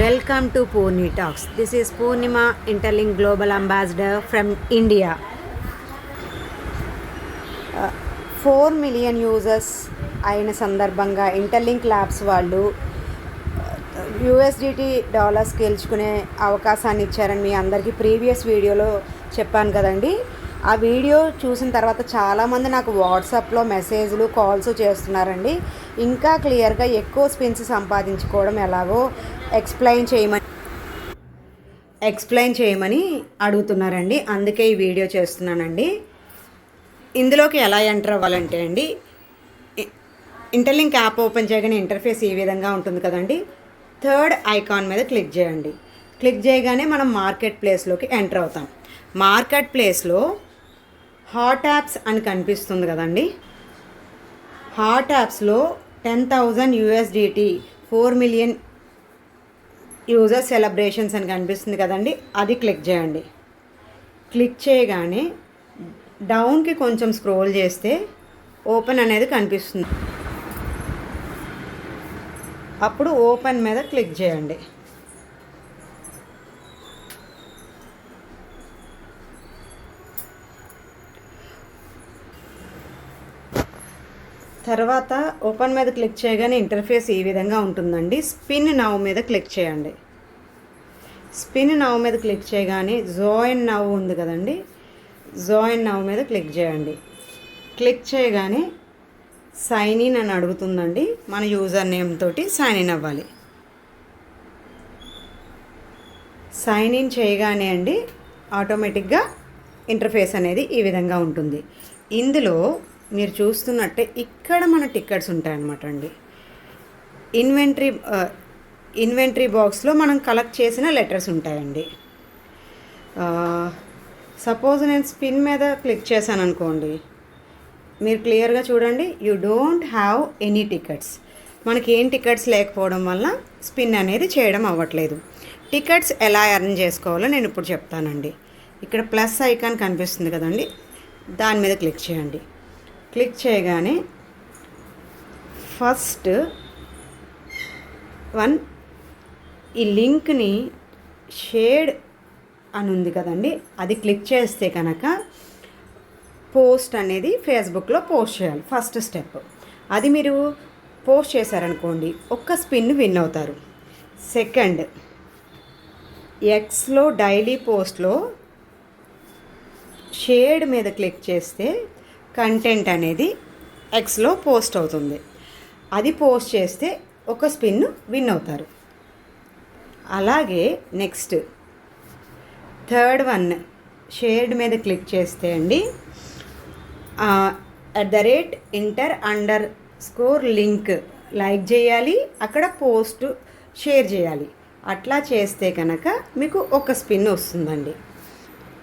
Welcome to Purni Talks. This is Purnima, Interlink Global Ambassador from India. 4 million users అయిన సందర్భంగా interlink labs వాళ్ళు USDT dollars గెలుచుకునే అవకాశాన్ని ఇచ్చారని మీ అందరికీ ప్రీవియస్ వీడియోలో చెప్పాను కదండి. ఆ వీడియో చూసిన తర్వాత చాలామంది నాకు వాట్సాప్లో మెసేజ్లు కాల్స్ చేస్తున్నారండి. ఇంకా క్లియర్గా ఎక్కువ స్పిన్స్ సంపాదించుకోవడం ఎలాగో ఎక్స్ప్లెయిన్ చేయమని అడుగుతున్నారండి. అందుకే ఈ వీడియో చేస్తున్నానండి. ఇందులోకి ఎలా ఎంటర్ అవ్వాలంటే అండి, ఇంటర్లింక్ యాప్ ఓపెన్ చేయగానే ఇంటర్ఫేస్ ఈ విధంగా ఉంటుంది కదండి. థర్డ్ ఐకాన్ మీద క్లిక్ చేయండి. క్లిక్ చేయగానే మనం మార్కెట్ ప్లేస్లోకి ఎంటర్ అవుతాం. మార్కెట్ ప్లేస్లో హాట్ యాప్స్ అని కనిపిస్తుంది కదండి. హాట్ యాప్స్లో 10,000 USDT 4 మిలియన్ యూజర్ సెలబ్రేషన్స్ అని కనిపిస్తుంది కదండి. అది క్లిక్ చేయండి. క్లిక్ చేయగానే డౌన్కి కొంచెం స్క్రోల్ చేస్తే ఓపెన్ అనేది కనిపిస్తుంది. అప్పుడు ఓపెన్ మీద క్లిక్ చేయండి. తర్వాత ఓపెన్ మీద క్లిక్ చేయగానే ఇంటర్ఫేస్ ఈ విధంగా ఉంటుందండి. స్పిన్ నౌ మీద క్లిక్ చేయండి. స్పిన్ నౌ మీద క్లిక్ చేయగానే జాయిన్ నౌ ఉంది కదండి. జాయిన్ నౌ మీద క్లిక్ చేయండి. క్లిక్ చేయగానే సైన్ ఇన్ అని అడుగుతుందండి. మన యూజర్ నేమ్ తోటి సైన్ ఇన్ అవ్వాలి. సైన్ ఇన్ చేయగానే అండి ఆటోమేటిక్గా ఇంటర్ఫేస్ అనేది ఈ విధంగా ఉంటుంది. ఇందులో మీరు చూస్తున్నట్టే ఇక్కడ మన టికెట్స్ ఉంటాయన్నమాట అండి. ఇన్వెంటరీ బాక్స్లో మనం కలెక్ట్ చేసిన లెటర్స్ ఉంటాయండి. సపోజ్ నేను స్పిన్ మీద క్లిక్ చేశాను అనుకోండి, మీరు క్లియర్గా చూడండి, you don't have any tickets. మనకి ఏం టికెట్స్ లేకపోవడం వల్ల స్పిన్ అనేది చేయడం అవ్వట్లేదు. టికెట్స్ ఎలా ఎర్న్ చేసుకోవాలో నేను ఇప్పుడు చెప్తానండి. ఇక్కడ ప్లస్ ఐకాన్ కనిపిస్తుంది కదండి, దాని మీద క్లిక్ చేయండి. క్లిక్ చేయగానే ఫస్ట్ వన్ ఈ లింక్ని షేడ్ అని ఉంది కదండి, అది క్లిక్ చేస్తే కనుక పోస్ట్ అనేది ఫేస్బుక్లో పోస్ట్ చేయాలి. ఫస్ట్ స్టెప్ అది మీరు పోస్ట్ చేశారనుకోండి, ఒక్క స్పిన్ విన్ అవుతారు. సెకండ్, ఎక్స్లో డైలీ పోస్ట్లో షేడ్ మీద క్లిక్ చేస్తే కంటెంట్ అనేది ఎక్స్లో పోస్ట్ అవుతుంది. అది పోస్ట్ చేస్తే ఒక స్పిన్ విన్ అవుతారు. అలాగే నెక్స్ట్ థర్డ్ వన్ షేడ్ మీద క్లిక్ చేస్తే అండి @inter__ లింక్ లైక్ చేయాలి, అక్కడ పోస్ట్ షేర్ చేయాలి. అట్లా చేస్తే కనుక మీకు ఒక స్పిన్ వస్తుందండి.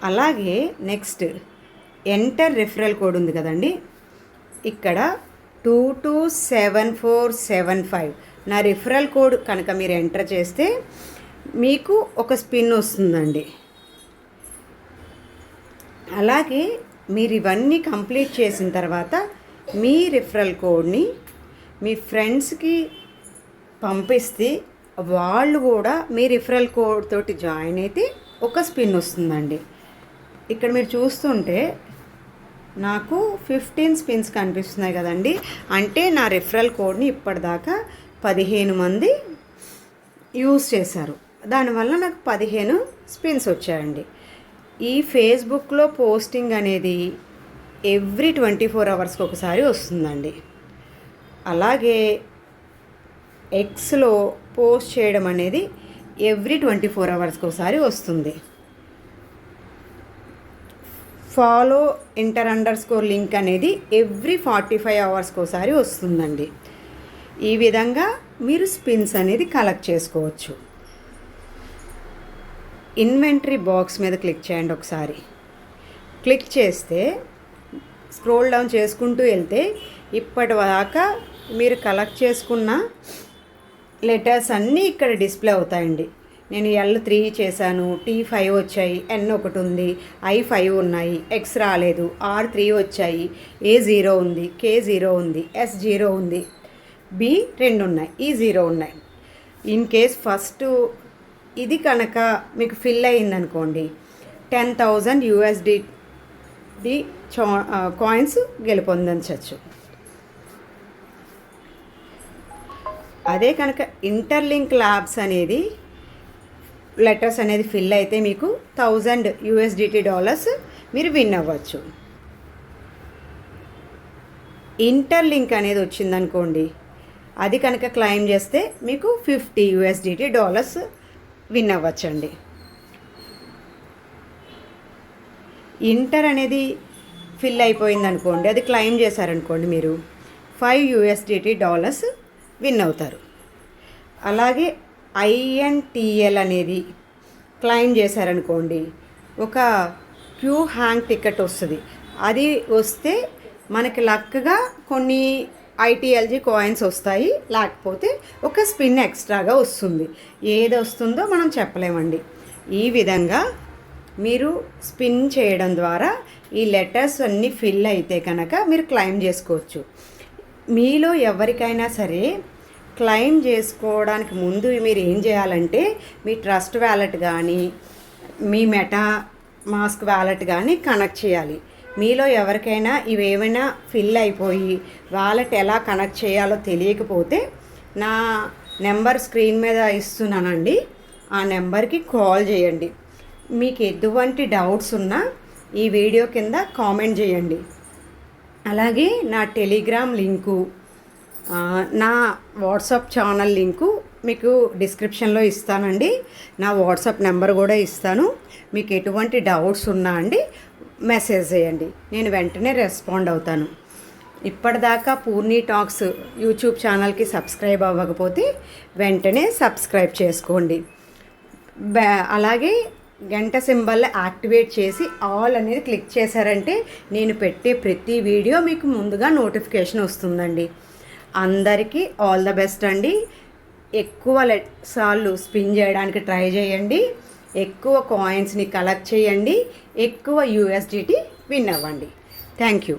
అలాగే నెక్స్ట్ ఎంటర్ రిఫరల్ కోడ్ ఉంది కదండి, ఇక్కడ 227475 నా రిఫరల్ కోడ్ కనుక మీరు ఎంటర్ చేస్తే మీకు ఒక స్పిన్ వస్తుందండి. అలాగే మీరు ఇవన్నీ కంప్లీట్ చేసిన తర్వాత మీ రిఫరల్ కోడ్ని మీ ఫ్రెండ్స్కి పంపిస్తే వాళ్ళు కూడా మీ రిఫరల్ కోడ్ తోటి జాయిన్ అయితే ఒక స్పిన్ వస్తుందండి. ఇక్కడ మీరు చూస్తుంటే నాకు 15 స్పిన్స్ కనిపిస్తున్నాయి కదండి. అంటే నా రిఫరల్ కోడ్ని ఇప్పటిదాకా 15 మంది యూజ్ చేశారు. దానివల్ల నాకు 15 స్పిన్స్ వచ్చాయండి. ఈ ఫేస్బుక్లో పోస్టింగ్ అనేది ఎవ్రీ 24 అవర్స్కి ఒకసారి వస్తుందండి. అలాగే ఎక్స్లో పోస్ట్ చేయడం అనేది ఎవ్రీ 24 అవర్స్కి ఒకసారి వస్తుంది. ఫాలో __ లింక్ అనేది ఎవ్రీ 45 అవర్స్కి ఒకసారి వస్తుందండి. ఈ విధంగా మీరు స్పిన్స్ అనేది కలెక్ట్ చేసుకోవచ్చు. ఇన్వెంటరీ బాక్స్ మీద క్లిక్ చేయండి. ఒకసారి క్లిక్ చేస్తే స్క్రోల్ డౌన్ చేసుకుంటూ వెళ్తే ఇప్పటిదాకా మీరు కలెక్ట్ చేసుకున్న లెటర్స్ అన్నీ ఇక్కడ డిస్ప్లే అవుతాయండి. నేను L3 చేశాను, T5 వచ్చాయి, N1 ఉంది, I5 ఉన్నాయి, X రాలేదు, R3 వచ్చాయి, A0 ఉంది, K0 ఉంది, S0 ఉంది, B2 ఉన్నాయి, E0 ఉన్నాయి. ఇన్ కేస్ ఫస్ట్ ఇది కనుక మీకు ఫిల్ అయ్యిందనుకోండి 10,000 USDT కాయిన్స్ గెలుపొందించవచ్చు. అదే కనుక ఇంటర్లింక్ ల్యాబ్స్ అనేది లెటర్స్ అనేది ఫిల్ అయితే మీకు 1000 USDT మీరు విన్ అవ్వచ్చు. ఇంటర్లింక్ అనేది వచ్చిందనుకోండి, అది కనుక క్లెయిమ్ చేస్తే మీకు 50 USDT విన్ అవ్వచ్చండి. ఇంటర్ అనేది ఫిల్ అయిపోయిందనుకోండి, అది క్లెయిమ్ చేశారనుకోండి, మీరు 5 USDT విన్ అవుతారు. అలాగే INTL అనేది క్లెయిమ్ చేశారనుకోండి, ఒక క్యూ హ్యాంగ్ టికెట్ వస్తుంది. అది వస్తే మనకి లక్గా కొన్ని ITLG కాయిన్స్ వస్తాయి, లేకపోతే ఒక స్పిన్ ఎక్స్ట్రాగా వస్తుంది. ఏది వస్తుందో మనం చెప్పలేమండి. ఈ విధంగా మీరు స్పిన్ చేయడం ద్వారా ఈ లెటర్స్ అన్నీ ఫిల్ అయితే కనుక మీరు క్లెయిమ్ చేసుకోవచ్చు. మీలో ఎవరికైనా సరే క్లెయిమ్ చేసుకోవడానికి ముందు మీరు ఏం చేయాలంటే మీ ట్రస్ట్ వ్యాలెట్ కానీ మీ మెటా మాస్క్ వ్యాలెట్ కానీ కనెక్ట్ చేయాలి. మీలో ఎవరికైనా ఇవేమైనా ఫిల్ అయిపోయి వ్యాలెట్ ఎలా కనెక్ట్ చేయాలో తెలియకపోతే నా నెంబర్ స్క్రీన్ మీద ఇస్తున్నానండి, ఆ నెంబర్కి కాల్ చేయండి. మీకు ఎటువంటి డౌట్స్ ఉన్నా ఈ వీడియో కింద కామెంట్ చేయండి. అలాగే నా టెలిగ్రామ్ లింకు, నా వాట్సాప్ ఛానల్ లింకు మీకు డిస్క్రిప్షన్లో ఇస్తానండి. నా వాట్సాప్ నెంబర్ కూడా ఇస్తాను. మీకు ఎటువంటి డౌట్స్ ఉన్నా అండి మెసేజ్ చేయండి, నేను వెంటనే రెస్పాండ్ అవుతాను. ఇప్పటిదాకా పూర్ణి టాక్స్ యూట్యూబ్ ఛానల్కి సబ్స్క్రైబ్ అవ్వకపోతే వెంటనే సబ్స్క్రైబ్ చేసుకోండి. అలాగే గంట సింబల్ యాక్టివేట్ చేసి ఆల్ అనేది క్లిక్ చేశారంటే నేను పెట్టే ప్రతి వీడియో మీకు ముందుగా నోటిఫికేషన్ వస్తుందండి. అందరికీ ఆల్ ద బెస్ట్ అండి. ఎక్కువ సార్లు స్పిన్ చేయడానికి ట్రై చేయండి, ఎక్కువ కాయిన్స్ని కలెక్ట్ చేయండి, ఎక్కువ USDT విన్ అవ్వండి. Thank you.